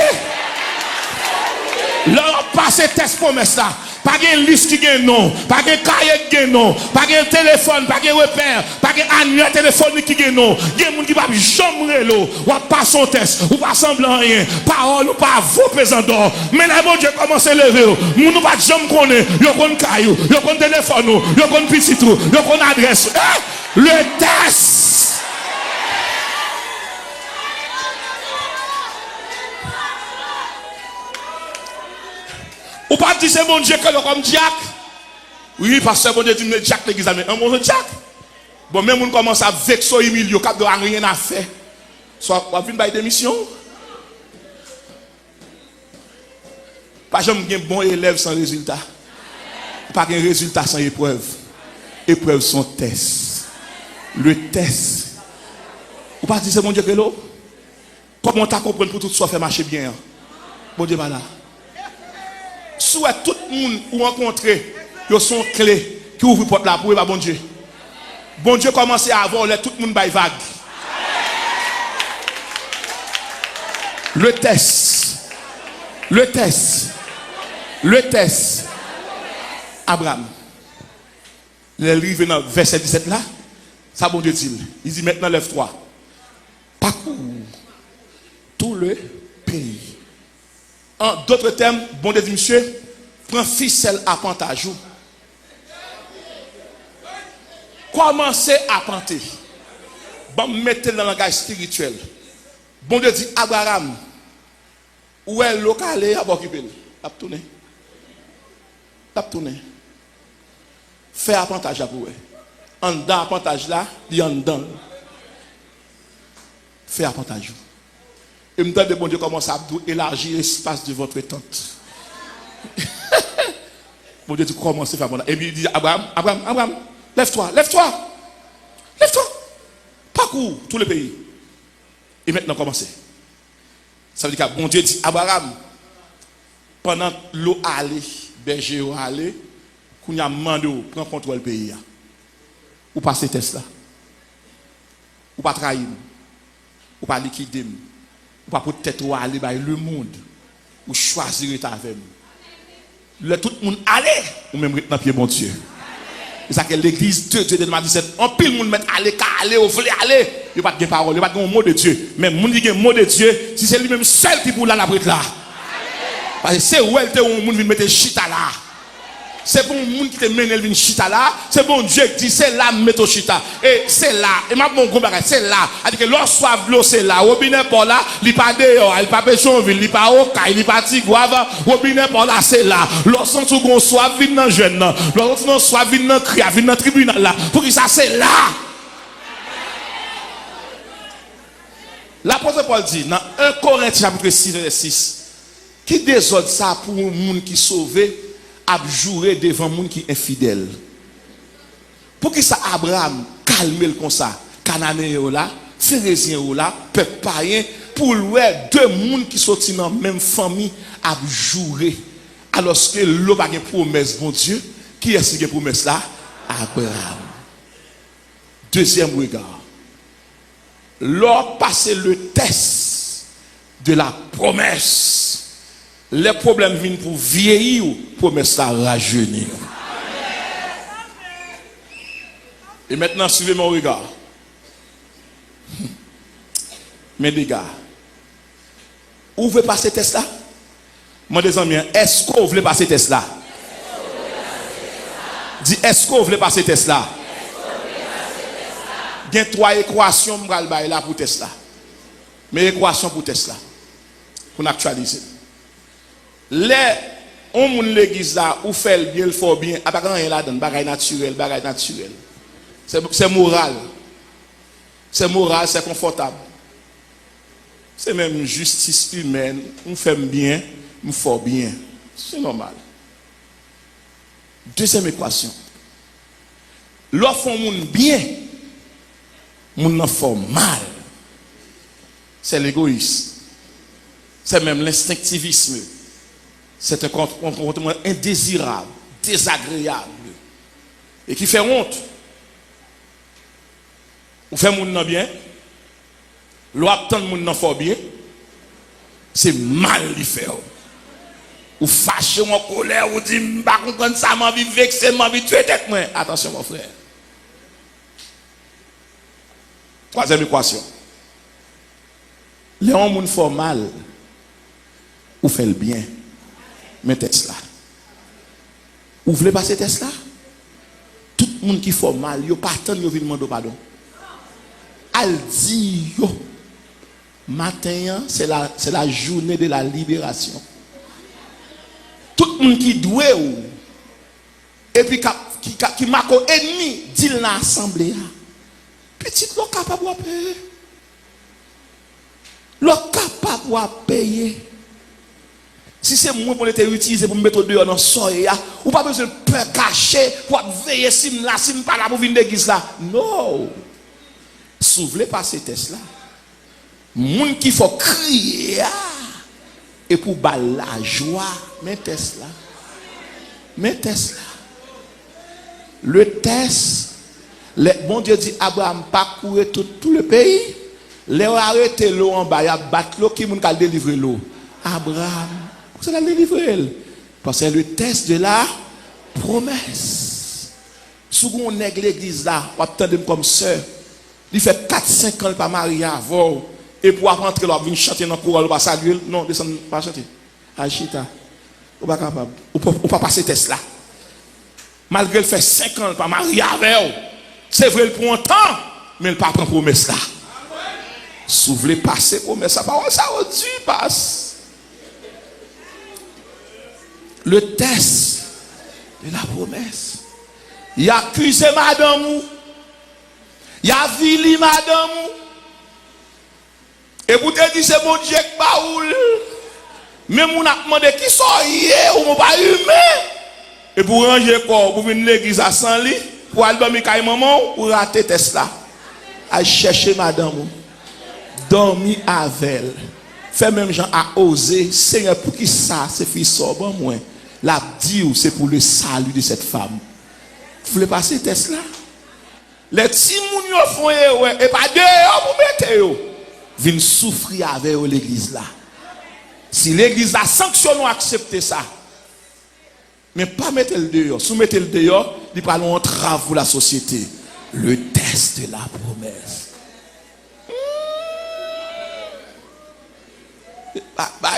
leur passé test promesse là. Pas de liste qui gagne non, pas de cahier qui gagne non, pas de téléphone, pas de repère, pas de annuaire téléphonique qui gagne non. Il y a des gens qui ne peuvent jamais l'eau, ou pas son test, ou pas semblant rien, parole ou pas vos présents d'or. Mais là, bon Dieu commence à lever. Nous ne pas jamais connaître, nous connaissons caillou, nous connaissons téléphone, nous connaissons petit trou, nous connaissons adresse. Le test. Ou pas dire c'est mon Dieu que comme Jack. Oui, parce que mon Dieu dit Jack l'église mais un bon Jack. Bon même on commence à vexer Emilio cap de rien à faire. Soit on vient bailler démission. Pas jamais un bon élève sans résultat. Pas un résultat sans épreuve. Épreuve sans test. Le test. Ou pas dire c'est mon Dieu que l'eau. Comment t'as compris pour tout ça fait marcher bien. Bon Dieu là. Soit tout le monde ou rencontrer, ils sont clés qui ouvrent porte la pour bon Dieu. Bon Dieu commence à voler tout le monde by vague. Le test. Le test. Le test. Abraham. Il arrive dans verset 17 là. Ça bon Dieu dit. Il dit maintenant lève-toi. Parcours tout le pays. En d'autres termes, bon Dieu dit, monsieur, prends ficelle à pantajou. Commencez à planter. Bon, mettez dans le langage spirituel. Bon Dieu dit, Abraham, où est le local à occuper? T'as tourné. T'as tourné. Fais à pantage à vous. En dedans, pantage là, il y en dedans. Fais à pantage. Et me donne bon Dieu commence à élargir l'espace de votre tente. Bon Dieu dit commencez à faire. Et puis il dit Abraham, lève-toi. Lève-toi. Pas parcours tout le pays. Et maintenant, commencer. Ça veut dire que bon Dieu dit Abraham, pendant l'eau allait, berger allait, qu'on a demandé prendre contrôle du pays. Ou passer test là. Ou pas trahir. Ou pas liquider. Ou pas peut-être aller dans le monde. Ou choisir être avec nous. Le tout le monde allait, ou même dans pied bon Dieu. C'est ça que l'église de Dieu m'a dit, en pile monde mettre aller, ou voulez aller, il n'y a pas de parole, il n'y a pas de mot de Dieu. Mais monde qui a un mot de Dieu, si c'est lui-même seul qui pour la prêtre là. Parce que c'est où elle te monde vient mettre chita là. C'est bon monde qui te mène le chita là, c'est bon Dieu qui dit c'est là mettre chita et c'est là et m'a bon combat c'est là. A dit que l'eau soif l'eau c'est là, robinet pour là, il pas dehors, il pas Pétionville, il pas au caille, il pas Tigouave, robinet pour là c'est là. L'eau sent tout gon soif vinn dans jeune là. L'eau non soif vinn dans cria, vinn dans tribunal là. Pour qui ça c'est là. L'apôtre Paul dit dans 1 Corinthiens chapitre 6 verset 6 qui désordre ça pour un monde qui sauvé a juré devant monde qui est infidèle. Pour qui ça Abraham calme le comme ça, Cananéen là, Phérézien là, peuple païen pour ouais deux monde qui sont dans même famille a juré alors que l'eau pas de promesse bon Dieu, qui est-ce qui promesse là? Abraham. Deuxième regard. Lors passer le test de la promesse, les problèmes viennent pour vieillir ou promesse à rajeunir. Et maintenant, suivez mon regard. Mes gars, où vous passer test là? Moi, des amis, est-ce que vous voulez passer test là? Dis, est-ce que vous voulez passer test là? Il y a 3 équations là pour test là. Mais équations pour test là. Pour actualiser. Les on moun l'église là ou fait le bien, le fort bien, a pas rien là dedans, bagay naturel. C'est moral. C'est moral, c'est confortable. C'est même justice humaine, on fait bien, on fait bien. C'est normal. Deuxième équation. L'offre moun bien, moun n'en fait mal. C'est l'égoïsme. C'est même l'instinctivisme. C'est un comportement indésirable, désagréable et qui fait honte. Ou fait moun nan bien, l'on attend moun nan fort bien, c'est mal li fait. Ou fâché ou en colère ou dit m'pa comprendre ça, m'a envie vexer, m'a envie tuer tête moi. Attention mon frère. Troisième équation. Les hommes font mal ou fait le bien. Mais Tesla. Vous voulez passer Tesla? Tout le monde qui fait mal, il n'y a pas tant de demander pardon. Al dit yo, matin, c'est la journée de la libération. Tout le monde qui doit, et puis qui marque ennemi, dit l'assemblée. Petit, l'on capable de payer. L'on capable de payer. Si c'est moi pour l'été utiliser pour me mettre dehors dans le soleil, ou pas besoin de peur cacher pour veiller si je ne suis pas là pour venir d'église là. Non. Si vous voulez passer test là, moun qui faut crier et pour bal la joie, mais test là. Mais test là. Le test, bon Dieu dit Abraham parcourir tout le pays. Les arrêté l'eau en bas, il y a battu l'eau qui moun ka délivrer l'eau. Abraham c'est la délivrer. Parce que c'est le test de la promesse. Si on est l'église là, on attend comme sœur. Il fait 4-5 ans pas marié avant. Et pour rentrer là, venir chanter dans le chorale, pas saluer. Non, descendre, pas chanter. Achita. On pas capable. On pas passer test là. Malgré le fait 5 ans pas marié avec. C'est vrai le prend temps, mais il pas prend promesse là. Si vous voulez passer promesse là, ça aujourd'hui passe. Le test de la promesse. Il a accusé madame. Il a vili madame. Et vous te dites c'est mon Dieu qui baoul. Mais mon a demandé qui sont hier ou mon pas humain. Et pour ranger corps, pour venir l'église à 100 lits, pour aller dormir avec maman, pour rater test là. à chercher madame, dormir avec elle. Fait même gens à oser, Seigneur, pour qui ça, c'est fils sobre moi. La dit c'est pour le salut de cette femme. Vous voulez passer test là? Les petits moun yo font et pas dehors pour mettre yo. Viennent souffrir avec l'église là. Si l'église a sanctionné accepter ça. Mais pas mettre le dehors. Si vous mettez le dehors, il parle entrave pour la société. Le test de la promesse.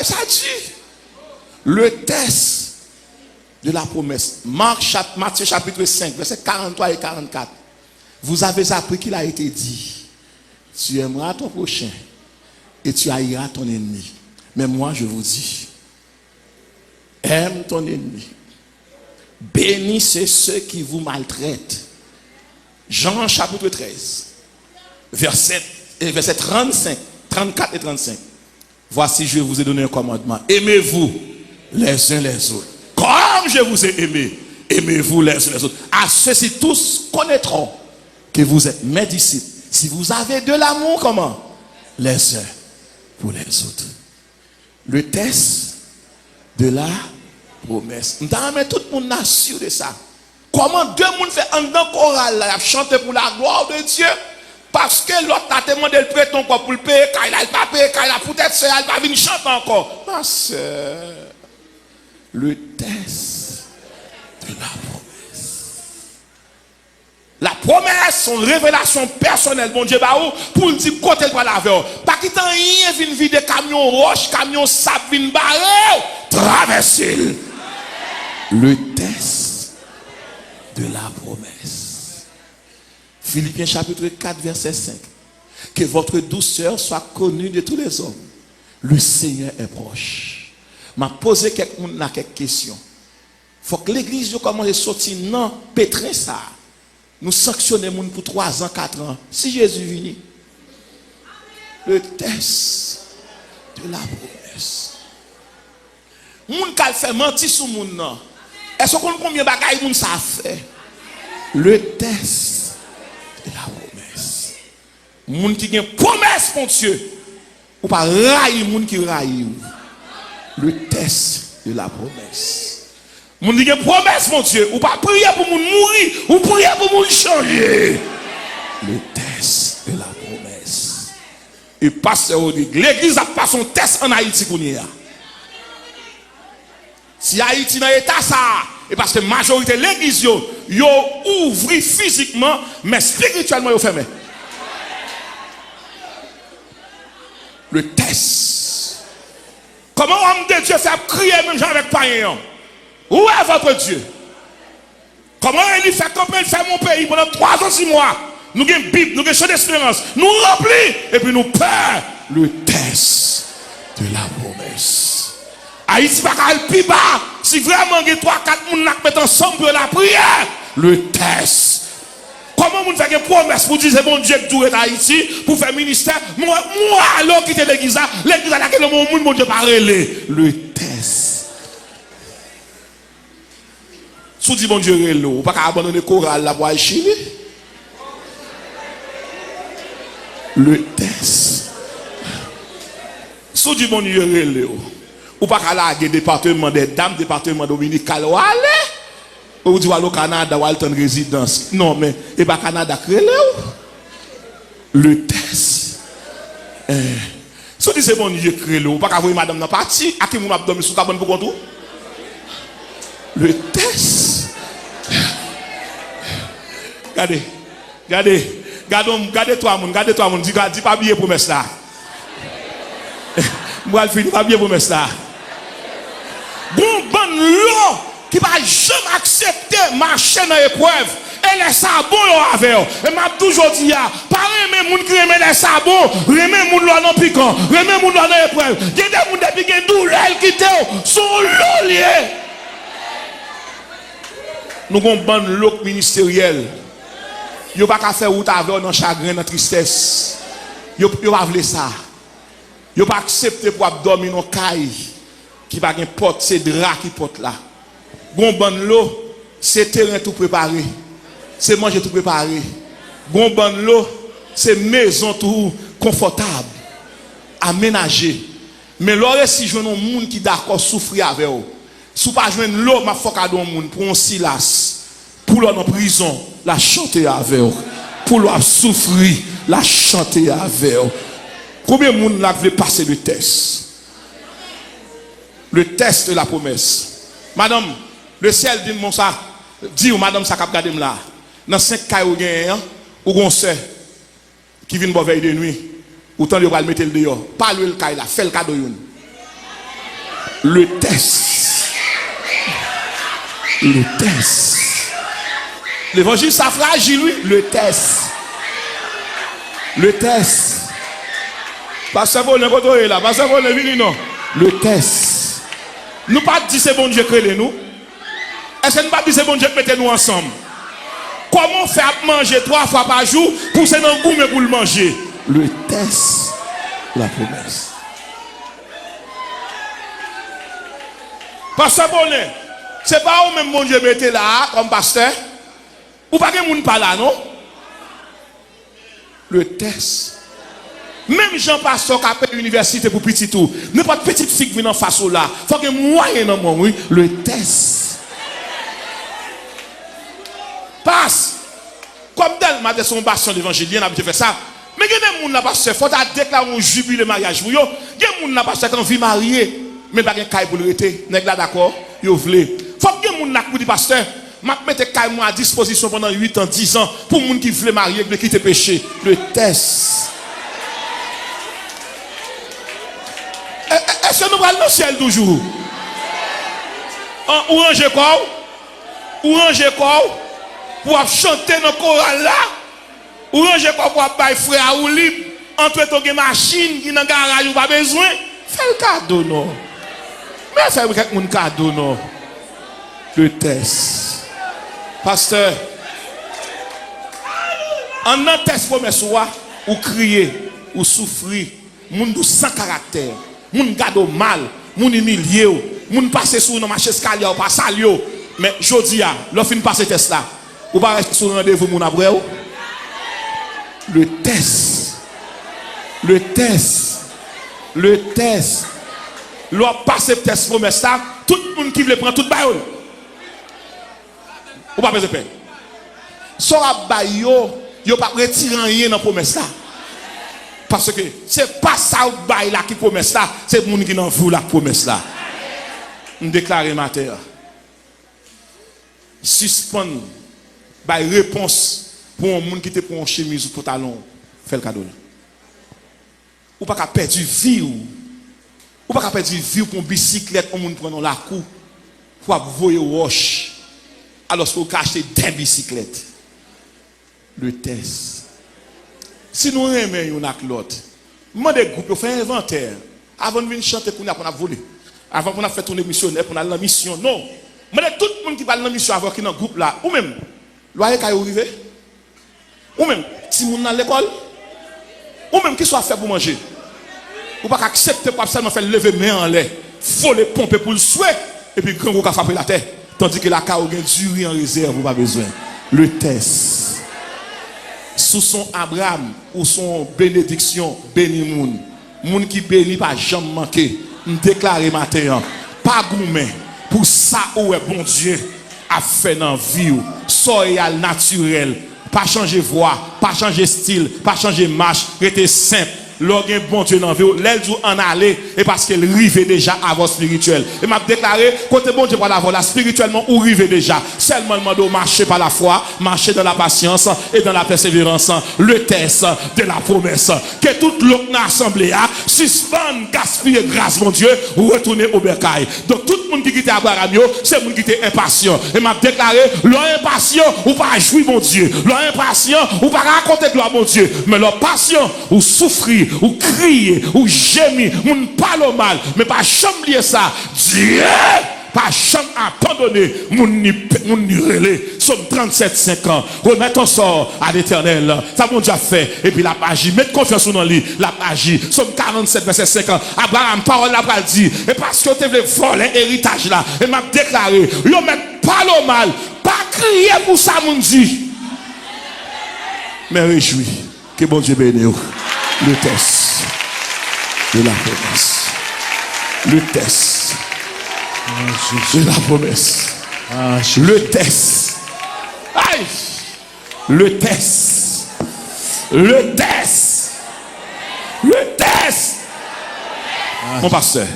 Ça dit. Le test de la promesse. Matthieu chapitre 5, versets 43 et 44. Vous avez appris qu'il a été dit. Tu aimeras ton prochain et tu haïras ton ennemi. Mais moi je vous dis, aime ton ennemi. Bénissez ceux qui vous maltraitent. Jean chapitre 13, verset 35, 34 et 35. Voici, je vous ai donné un commandement. Aimez-vous les uns les autres. Comme je vous ai aimé, aimez-vous les uns les autres. À ceux-ci tous connaîtront que vous êtes mes disciples. Si vous avez de l'amour, comment? Les uns pour les autres. Le test de la promesse. Nous avons tout le monde assure de ça. Comment deux personnes fait un dans choral là, chanter pour la gloire de Dieu? Parce que l'autre a demandé le prêt encore pour le payer, quand il a pas payé, quand il a peut-être ça, il va venir chanter encore. Ma soeur, le test de la promesse. La promesse, son révélation personnelle, bon Dieu, pour le dire côté de la veille. Pas qu'il t'en rien vient vider camion roche, camion sable, vient barrer, traverser. Le test de la promesse. Philippiens chapitre 4, verset 5. Que votre douceur soit connue de tous les hommes. Le Seigneur est proche. M'a posé quelques questions. Il faut que l'église commence à sortir non pétrin ça. Nous sanctionnons pour 3 ans, 4 ans. Si Jésus vient, le test de la promesse. Moun kal fait mentir sur moun nan. Est-ce qu'on combien bagaille moun ça fait? Le test de la promesse. Moun qui gen promesse mon Dieu. Ou pas railler moun qui raille. Le test de la promesse. Moun qui gen promesse mon Dieu. Ou pas prier pour moun mourir, ou prier pour moun changer. Le test de la promesse. Et pasteur dit l'église a pas son test en Haïti qu'on y a. Si Haïti dans l'état ça, et parce que la majorité de l'église, yo ouvre physiquement, mais spirituellement, yo fermé. Le test. Comment homme de Dieu fait crier même gens avec païen? Où est votre Dieu? Comment il fait camper, il fait mon pays pendant 3 ans, 6 mois? Nous avons une Bible, nous avons une chant d'espérance, nous remplis, et puis nous perd le test de la promesse. Haïti va pas le plus bas. Si vraiment il y a 3-4 personnes qui mettent ensemble pour la prière, le test. Comment vous faites une promesse pour dire c'est bon Dieu que tout est Haïti pour faire ministère? Moi alors quitter l'église à laquelle mon Dieu parle. Le test. Si vous dites bon Dieu, vous ne pouvez pas abandonner le choral là pour aller Chili. Le test. Si vous dites bon Dieu, ou pas qu'à la département des dames, département dominical, ou aller, ou du au Canada, ou aller en résidence. Non, mais, et pas Canada, le test. Si vous dites c'est bon Dieu, créez-le, ou pas qu'à voir madame dans parti, à qui vous m'avez dormi sous cabane pour contour? Le test. Regardez toi, dis pas bien pour mettre ça. Moi, je ne pas bien pour mettre ça. Bon l'eau qui va jamais accepter marcher dans l'épreuve. Et les sabots avec eux. Et m'a toujours dit, pas aimer moun qui aime les sabots, aimer moun là dans piquant, aimer moun là dans l'épreuve. Il y a des moun depuis qui douleur qui te sont l'eau lié. Nous avons bon l'eau ministériel. Yo pas qu'à faire route avec dans chagrin, dans tristesse. Yo pas vle ça. Yo pas accepter pour dormir dans caille qui pas gen porte, c'est drap qui porte là. Gon bonne l'eau, c'est terrain tout préparé. C'est manger tout préparé. Gon bonne l'eau, c'est maison tout confortable, aménagée. Mais là, si je veux un monde qui d'accord souffrir avec vous, si pas joindre l'eau, ma faut cadeau un monde pour un silas, pour l'en prison, la chanter avec vous. Pour l'en souffrir, la chanter avec vous. Combien de monde là veut passer le test? Le test de la promesse. Madame, le ciel dit mon ça, dit ou madame ça cap garder là. Dans 5 cas ou gagne, ou gon sœur qui vient boire veille de nuit, autant il va le mettre le dehors. Pas le cas là, fait le cadeau yon. Le test. Le test. L'évangile ça fragile lui, le test. Le test. Parce que vous ne pouvez là, parce que vous ne venez non. Le test. Nous pas dire c'est bon Dieu créé nous. Est-ce que nous pas dire c'est bon Dieu mettez nous ensemble? Comment faire manger 3 fois par jour pour se dans goût mais pour le manger? Le test de la promesse. Parce que bon, c'est pas vous même bon Dieu mettez là comme pasteur. Ou pas que moun pas là non? Le test. Même Jean Pasteur qui a fait l'université pour petit tout, n'importe petite fille qui vient en face là, faut que moyen dans mon oui, le test. Passe. Comme tel m'a dit son bastion d'évangile, il a fait ça. Mais il y a des gens là pasteur, faut déclarer un jubilé mariage pour yo. Il y a des gens là pasteur qui ont vie mariée, mais pas un caille pour le rester. Nèg là d'accord, yo vle. Faut que des gens là pour dire pasteur, m'a mettre caille moi à disposition pendant 8 ans, 10 ans pour les gens qui veulent marier, qui quitter péché. Le test. Est-ce que nous allons dans le ciel toujours? Ou ranger quoi? Ou ranger quoi? Pour chanter dans le choral là? Ou ranger quoi pour faire frère ou libre? Entre ton machine qui dans le garage ou pas besoin? Fais le cadeau non. Mais fais quelqu'un cadeau non. Le test. Pasteur. En un test promesse ou crier, ou souffrir, moun sans caractère. Moun gado mal, moun humilié, moun passe sous dans marché escalier ou pas salio. Mais jodi a, l'on fin passer test là. Ou pas rester sur rendez-vous moun après ou? Le test. Le test. Le test. L'on passe test promesse là, tout le monde qui veut prendre tout bail. Ou pas besoin de peine. Sora bail yo pas retirer rien dans promesse là. Parce que c'est pas ça ou bail là qui promesse là, c'est le monde qui n'en veut la promesse là. On déclare matin. Suspend bail réponse pour un monde qui te prend une chemise ou pantalon, fait le cadeau. Ou pas qu'à perdre vie ou pas qu'à perdre vie pour une bicyclette on monde prend la cou pour voyer wash alors qu'on cache des bicyclettes. Le test. Si nous aimons une avec l'autre, moi des groupes, on fait un inventaire. Avant de venir chanter pour nous, on a volé. Avant qu'on a fait tourner missionnaire pour aller dans la mission. Non. Moi tout le monde qui va dans la mission avant qui est dans le groupe là, ou même, loyer qui est arrivé, ou même, si vous dans l'école, ou même qui soit fait pour manger. Ou pas accepter pour seulement faire lever main en l'air, voler, pomper pour le souhait, et puis grand gros qui a frappé la tête. Tandis que la caille a du riz en réserve, vous pas besoin. Le test. Sous son Abraham ou son bénédiction, béni moun. Moun qui béni pas jamais manqué. Nous déclarer matin, pas gourmet pour ça où est bon Dieu a fait dans la vie. Soyez naturel, pas changer voix, pas changer style, pas changer marche, restez simple. L'organe bon Dieu dans la vie, l'aile en aller, et parce qu'elle rive déjà à votre spirituel. Et m'a déclaré, côté bon Dieu pour la voix, spirituellement, ou rive déjà. Seulement, le marcher par la foi, marcher dans la patience et dans la persévérance. Le test de la promesse. Que toute l'autre assemblée a, suspende, gaspille grâce, mon Dieu, ou retourner au bercail. Donc, tout le monde qui quitte Abraham, c'est le monde qui était impatient. Et m'a déclaré, l'homme impatient, ou pas jouir, mon Dieu. L'homme impatient, ou pas raconter gloire, mon Dieu. Mais l'homme patient, ou souffrir, ou crier, ou gémir, ou ne parle mal, mais pas chambrer ça. Dieu, pas jamais abandonné, mon ni relais. Somme 37, 5 ans. Remettre ton sort à l'éternel. Ça, mon Dieu a fait. Et puis, la page, mettre confiance dans lui. La page, somme 47, verset 5 ans. Abraham, parole la pas dit. Et parce que tu veux voler l'héritage là, et m'a déclaré, yo met pas le mal, pas crier pour ça, mon Dieu. Mais réjouis. Que bon Dieu bénisse. Le test de la promesse. Le test de la promesse. Le test. Aïe. Le test. Le test. Le test. Mon pasteur.